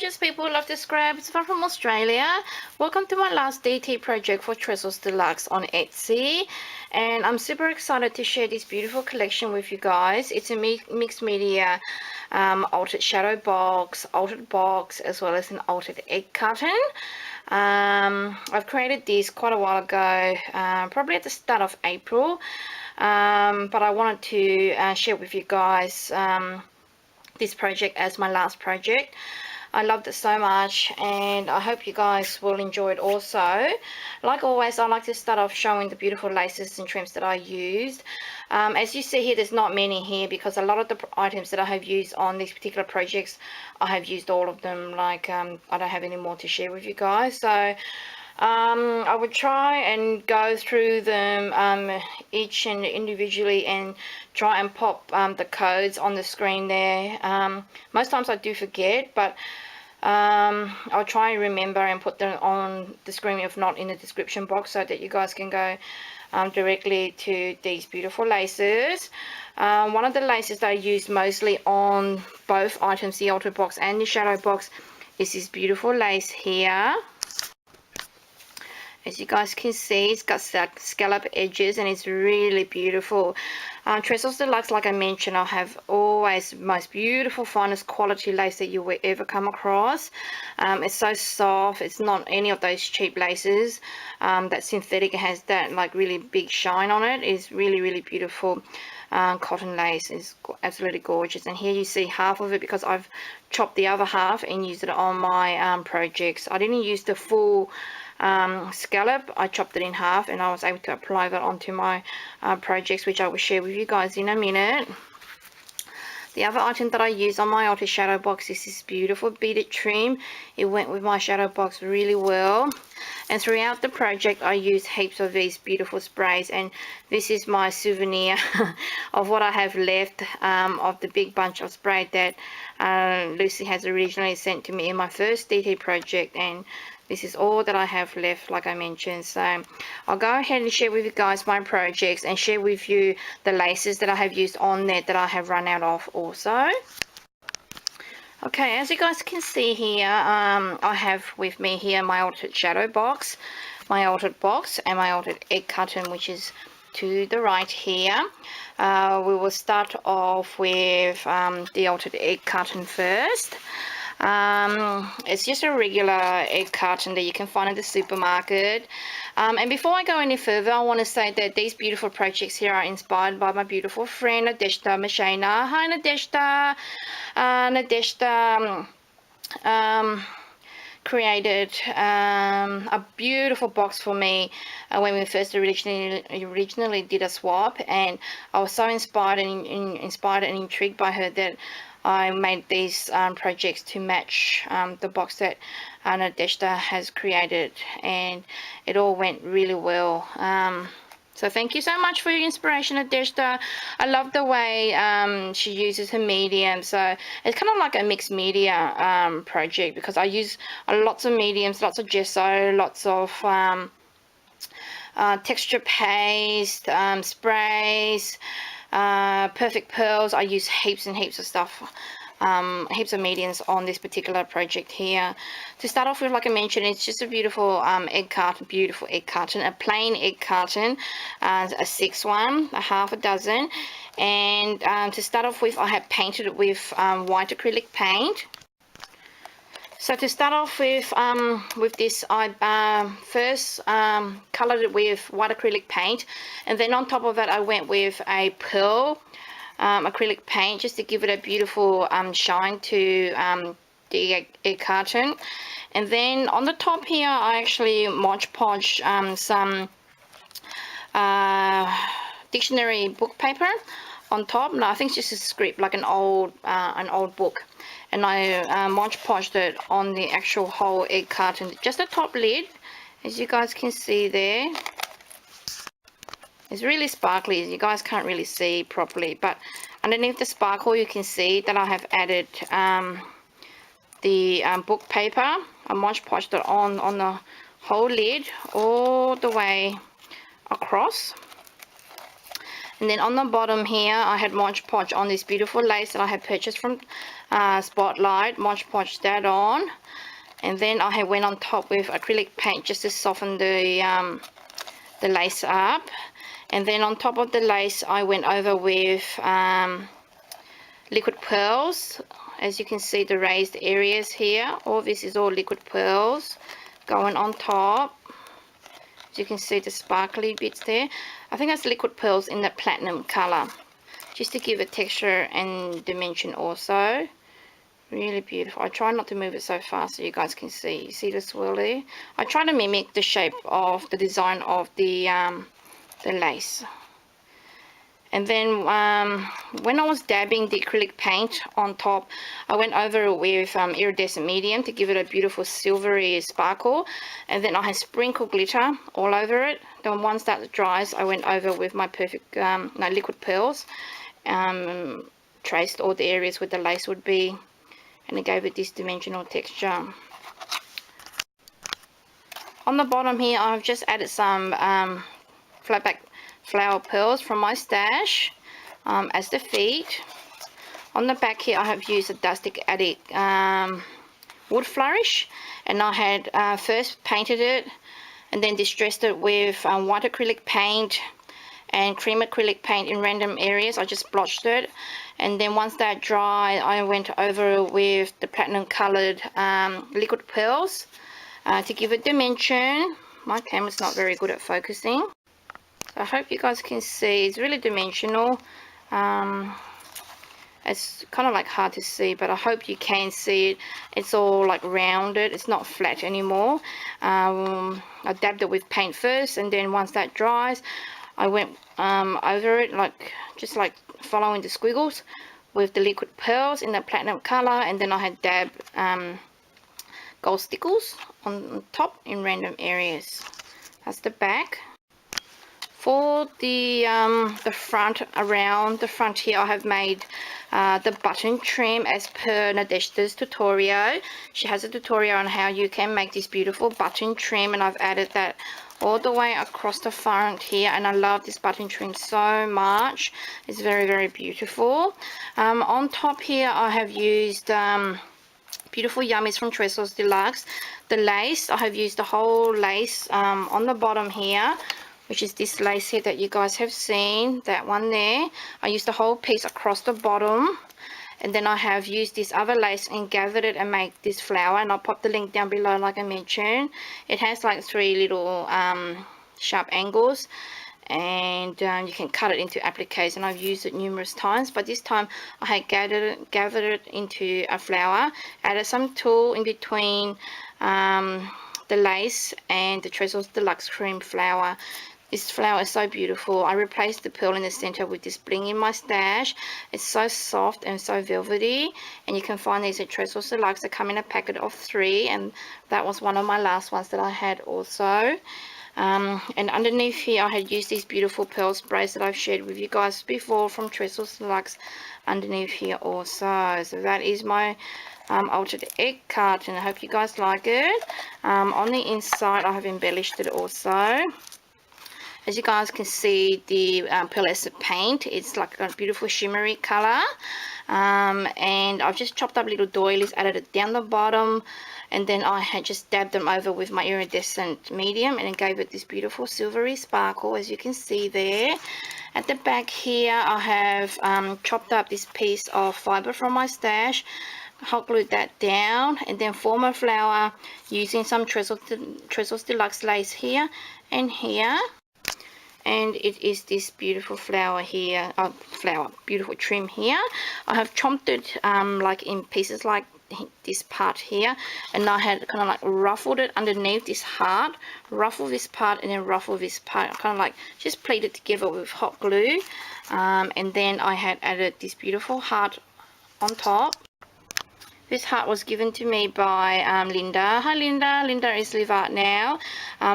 gorgeous people who love to scrap. It's far from Australia. Welcome to my last DT project for Tresors de Leux on Etsy, and I'm super excited to share this beautiful collection with you guys. It's a mixed media altered shadow box, altered box, as well as an altered egg carton. I've created this quite a while ago, probably at the start of April, but I wanted to share with you guys this project as my last project. I loved it so much, and I hope you guys will enjoy it also. Like always, I like to start off showing the beautiful laces and trims that I used. As you see here, there's not many here because a lot of the items that I have used on these particular projects, I have used all of them. Like I don't have any more to share with you guys, so I would try and go through them each and individually and try and pop the codes on the screen there. Most times I do forget, but I'll try and remember and put them on the screen, if not in the description box, so that you guys can go directly to these beautiful laces. One of the laces that I used mostly on both items, the altered box and the shadow box, is this beautiful lace here. As you guys can see, it's got scallop edges and it's really beautiful. Tresors de Leux, like I mentioned, I have always most beautiful, finest quality lace that you will ever come across. It's so soft. It's not any of those cheap laces. That synthetic has that like really big shine on it. It's really, really beautiful. Cotton lace is absolutely gorgeous, and here you see half of it because I've chopped the other half and used it on my projects. I didn't use the full scallop. I chopped it in half and I was able to apply that onto my projects, which I will share with you guys in a minute. The other item that I used on my outer shadow box is this beautiful beaded trim. It went with my shadow box really well, and throughout the project I used heaps of these beautiful sprays, and this is my souvenir of what I have left of the big bunch of spray that Lucy has originally sent to me in my first DT project, and this is all that I have left, like I mentioned. So I'll go ahead and share with you guys my projects and share with you the laces that I have used on there that I have run out of also. Okay, as you guys can see here, I have with me here my altered shadow box, my altered box, and my altered egg carton, which is to the right here. We will start off with the altered egg carton first. It's just a regular egg carton that you can find in the supermarket. And before I go any further, I want to say that these beautiful projects here are inspired by my beautiful friend Nadeshda Mashana. Hi Nadeshda. Nadeshda created a beautiful box for me when we first originally did a swap, and I was so inspired and intrigued by her that I made these projects to match the box that Nadeshda has created, and it all went really well. So thank you so much for your inspiration, Nadeshda. I love the way she uses her medium. So it's kind of like a mixed media project, because I use lots of mediums, lots of gesso, lots of texture paste, sprays, perfect pearls. I use heaps and heaps of stuff, heaps of mediums on this particular project here. To start off with, like I mentioned, it's just a beautiful egg carton, a plain egg carton, a 6 one, a half a dozen. And to start off with, I have painted it with white acrylic paint. So to start off with this, I first colored it with white acrylic paint, and then on top of that I went with a pearl acrylic paint, just to give it a beautiful shine to the egg carton. And then on the top here I actually Mod Podge some dictionary book paper on top. No, I think it's just a script, like an old book, and I Mod Podged it on the actual whole egg carton, just the top lid, as you guys can see there. It's really sparkly, you guys can't really see properly, but underneath the sparkle you can see that I have added the book paper. I Mod Podged it on the whole lid all the way across. And then on the bottom here, I had Mod Podge on this beautiful lace that I had purchased from Spotlight. Mod Podge that on. And then I had went on top with acrylic paint just to soften the lace up. And then on top of the lace, I went over with liquid pearls. As you can see, the raised areas here, all this is all liquid pearls going on top. As you can see, the sparkly bits there, I think that's liquid pearls in the platinum color, just to give it texture and dimension also. Really beautiful. I try not to move it so fast so you guys can see. You see the swirl there? I try to mimic the shape of the design of the lace. And then when I was dabbing the acrylic paint on top, I went over it with iridescent medium to give it a beautiful silvery sparkle. And then I had sprinkled glitter all over it. Then once that dries, I went over with my perfect liquid pearls, traced all the areas where the lace would be, and it gave it this dimensional texture. On the bottom here, I've just added some flat back flower pearls from my stash as the feet. On the back here, I have used a Dustic Attic wood flourish, and I had first painted it and then distressed it with white acrylic paint and cream acrylic paint in random areas. I just blotched it, and then once that dried, I went over with the platinum colored liquid pearls to give it dimension. My camera's not very good at focusing, so I hope you guys can see. It's really dimensional. It's kind of like hard to see, but I hope you can see it. It's all like rounded, it's not flat anymore. I dabbed it with paint first, and then once that dries, I went over it just like following the squiggles with the liquid pearls in the platinum color, and then I had dabbed gold stickles on top in random areas. That's the back. For the front, around the front here, I have made the button trim as per Nadeshda's tutorial. She has a tutorial on how you can make this beautiful button trim, and I've added that all the way across the front here, and I love this button trim so much. It's very, very beautiful. On top here, I have used beautiful yummies from Tresors de Leux. The lace, I have used the whole lace on the bottom here, which is this lace here that you guys have seen, that one there. I used the whole piece across the bottom, and then I have used this other lace and gathered it and made this flower, and I'll pop the link down below like I mentioned. It has like 3 little sharp angles, and you can cut it into appliques, and I've used it numerous times, but this time I had gathered it into a flower, added some tulle in between the lace and the Tresors de Leux cream flower. This flower is so beautiful. I replaced the pearl in the center with this bling in my stash. It's so soft and so velvety, and you can find these at Tresors de Leux. They come in a packet of 3, and that was one of my last ones that I had also. And underneath here, I had used these beautiful pearl sprays that I've shared with you guys before from Tresors de Leux underneath here also. So that is my altered egg carton. I hope you guys like it. On the inside, I have embellished it also. As you guys can see, the pearlescent paint, it's like a beautiful shimmery color, and I've just chopped up little doilies, added it down the bottom, and then I had just dabbed them over with my iridescent medium, and it gave it this beautiful silvery sparkle, as you can see there. At the back here, I have chopped up this piece of fiber from my stash, hot glued that down, and then form a flower using some Tresors de Leux lace here and here. And it is this beautiful flower here, beautiful trim here. I have chomped it like in pieces like this part here, and I had kind of like ruffled it underneath this heart, ruffle this part and then ruffle this part, kind of like just pleat it together with hot glue, and then I had added this beautiful heart on top. This heart was given to me by Linda. Hi Linda. Linda is Live Art now,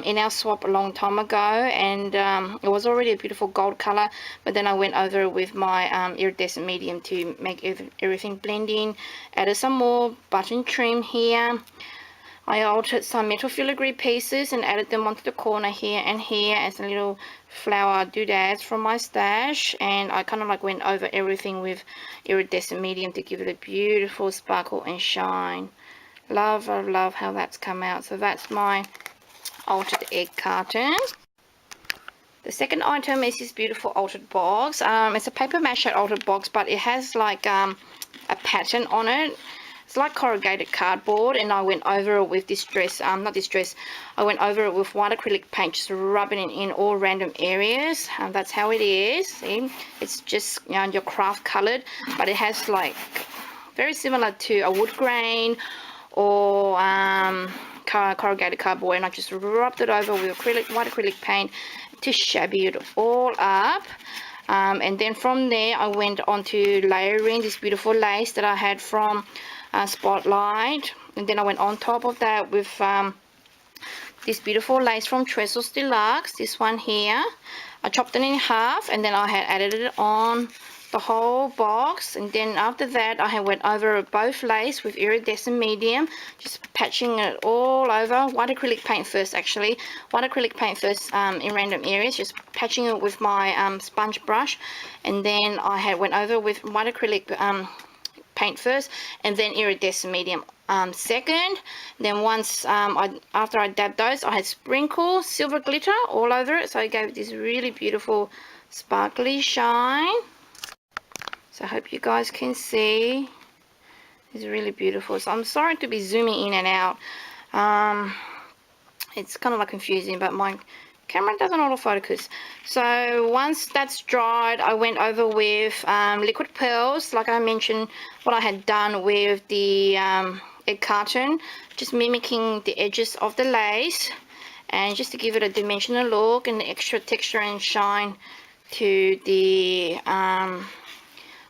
in our swap a long time ago, and it was already a beautiful gold color, but then I went over with my iridescent medium to make everything blend in. Added some more button trim here. I altered some metal filigree pieces and added them onto the corner here and here as a little flower doodads from my stash, and I kind of like went over everything with iridescent medium to give it a beautiful sparkle and shine. Love how that's come out. So that's my altered egg carton. The second item is this beautiful altered box. It's a paper mache altered box, but it has like a pattern on it. It's like corrugated cardboard, and I went over it with distress, not distress, I went over it with white acrylic paint, just rubbing it in all random areas. That's how it is. See, it's just, you know, your craft colored, but it has like very similar to a wood grain or corrugated cardboard, and I just rubbed it over with white acrylic paint to shabby it all up. And then from there I went on to layering this beautiful lace that I had from Spotlight, and then I went on top of that with this beautiful lace from Tresors de Leux, this one here. I chopped it in half, and then I had added it on the whole box, and then after that I went over both lace with iridescent medium, just patching it all over. White acrylic paint first, actually. White acrylic paint first in random areas, just patching it with my sponge brush, and then I went over with white acrylic paint first, and then iridescent medium second. Then once after I dabbed those, I had sprinkled silver glitter all over it, so I gave it this really beautiful sparkly shine. So I hope you guys can see. It's really beautiful. So I'm sorry to be zooming in and out. It's kind of like confusing, but my camera doesn't autofocus. So once that's dried, I went over with liquid pearls, like I mentioned what I had done with the egg carton, just mimicking the edges of the lace, and just to give it a dimensional look and the extra texture and shine to the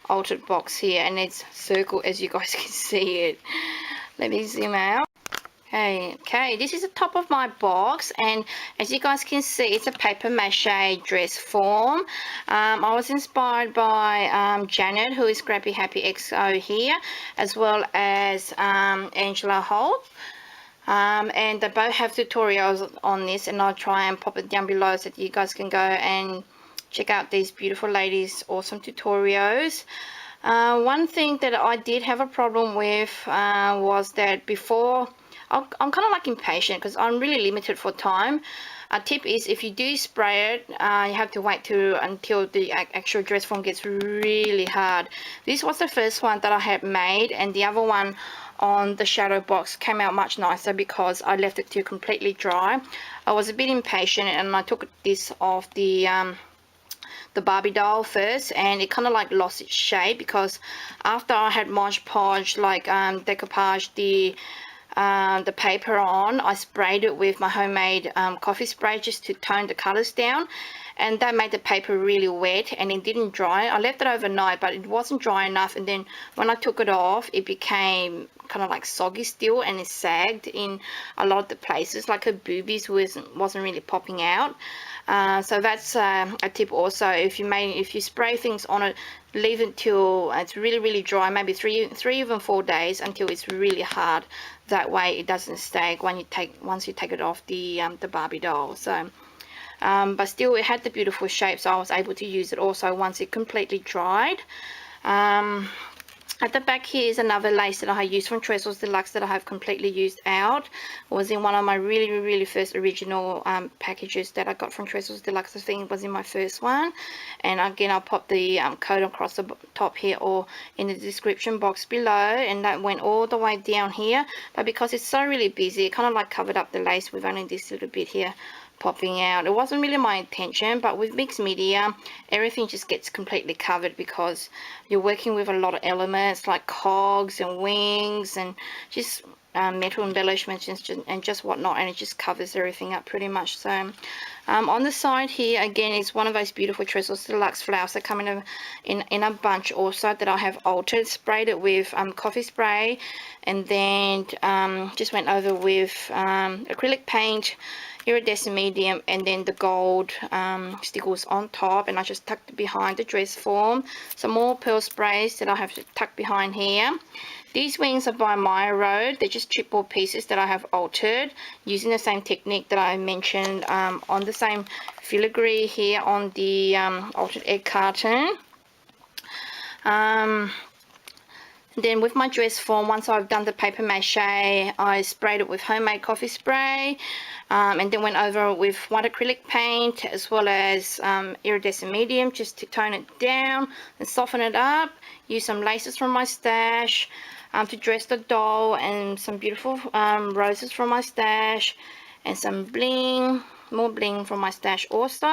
altered box here. And it's circle, as you guys can see it. Let me zoom out. Okay, this is the top of my box, and as you guys can see, it's a paper mache dress form. I was inspired by Janet, who is Scrappy Happy XO here, as well as Angela Holt. And they both have tutorials on this, and I'll try and pop it down below so that you guys can go and check out these beautiful ladies' awesome tutorials. One thing that I did have a problem with was that before, I'm kind of like impatient because I'm really limited for time. A tip is, if you do spray it, you have to wait until the actual dress form gets really hard. This was the first one that I had made, and the other one on the shadow box came out much nicer because I left it to completely dry. I was a bit impatient, and I took this off the Barbie doll first, and it kind of like lost its shape because after I had Mod Podge, like decoupage the paper on, I sprayed it with my homemade coffee spray just to tone the colors down, and that made the paper really wet, and it didn't dry. I left it overnight, but it wasn't dry enough, and then when I took it off, it became kind of like soggy still, and it sagged in a lot of the places, like her boobies wasn't really popping out. So that's a tip also. If you spray things on it, leave it till it's really dry, maybe three even 4 days, until it's really hard. That way it doesn't sag once you take it off the Barbie doll. So but still, it had the beautiful shape, so I was able to use it also once it completely dried. At the back here is another lace that I used from Tresors de Leux that I have completely used out. It was in one of my really first original packages that I got from Tresors de Leux. I think it was in my first one. And again, I'll pop the code across the top here or in the description box below. And that went all the way down here. But because it's so really busy, it kind of like covered up the lace with only this little bit here popping out. It wasn't really my intention, but with mixed media, everything just gets completely covered because you're working with a lot of elements like cogs and wings and just metal embellishments and just whatnot, and it just covers everything up pretty much. So on the side here again is one of those beautiful Tresors de Leux flowers that come in a bunch also that I have altered, sprayed it with coffee spray, and then just went over with acrylic paint, iridescent medium, and then the gold stickles on top, and I just tucked it behind the dress form. Some more pearl sprays that I have to tuck behind here. These wings are by Maya Road. They're just chipboard pieces that I have altered using the same technique that I mentioned on the same filigree here on the altered egg carton. Then with my dress form, once I've done the paper mache, I sprayed it with homemade coffee spray, and then went over it with white acrylic paint as well as iridescent medium just to tone it down and soften it up. Use some laces from my stash to dress the doll, and some beautiful roses from my stash, and some bling, more bling from my stash also.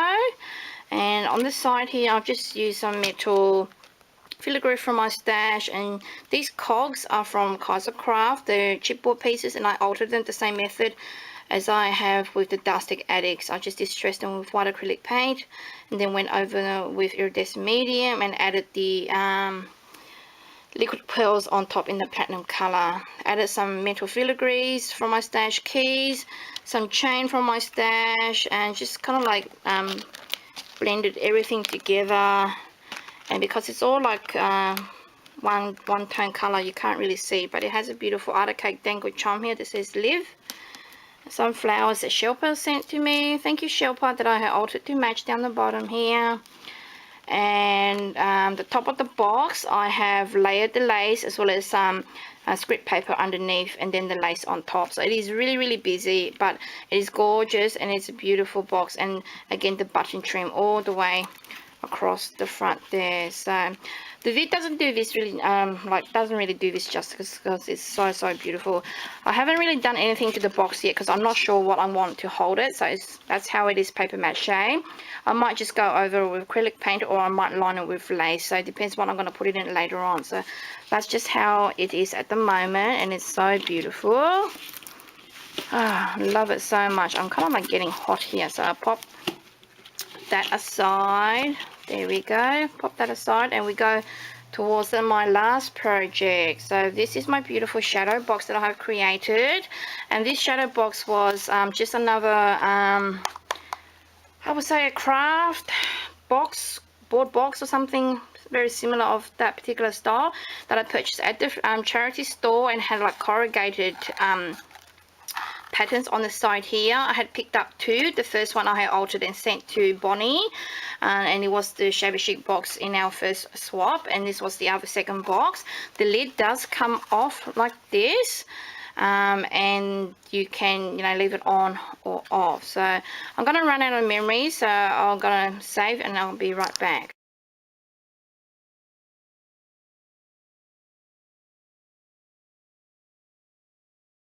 And on the side here, I've just used some metal filigree from my stash, and these cogs are from Kaiser Craft. They're chipboard pieces, and I altered them the same method as I have with the Dustic Addicts. I just distressed them with white acrylic paint and then went over with iridescent medium and added the liquid pearls on top in the platinum color. Added some metal filigrees from my stash, keys, some chain from my stash, and just kind of like blended everything together. And because it's all like one tone color, you can't really see, but it has a beautiful Art Cake dangle charm here that says live. Some flowers that Shelpa sent to me. Thank you, Shelpa, that I have altered to match down the bottom here. And the top of the box, I have layered the lace as well as some script paper underneath, and then the lace on top. So it is really, really busy, but it is gorgeous, and it's a beautiful box. And again, the button trim all the way across the front there. So the vid doesn't do this really doesn't really do this justice because it's so beautiful. I haven't really done anything to the box yet because I'm not sure what I want to hold it, so that's how it is paper mache. I might just go over with acrylic paint, or I might line it with lace, so it depends what I'm going to put it in later on. So that's just how it is at the moment, and it's so beautiful. I love it so much. I'm kind of like getting hot here, so I'll pop that aside. There we go, pop that aside, and we go towards my last project. So this is my beautiful shadow box that I have created, and this shadow box was just another I would say a craft box, board box or something very similar of that particular style that I purchased at the charity store, and had like corrugated patterns on the side here. I had picked up two. The first one I had altered and sent to Bonnie, and it was the Shabby Chic box in our first swap, and this was the other second box. The lid does come off like this, and you can, you know, leave it on or off. So I'm gonna run out of memory, so I'm gonna save and I'll be right back.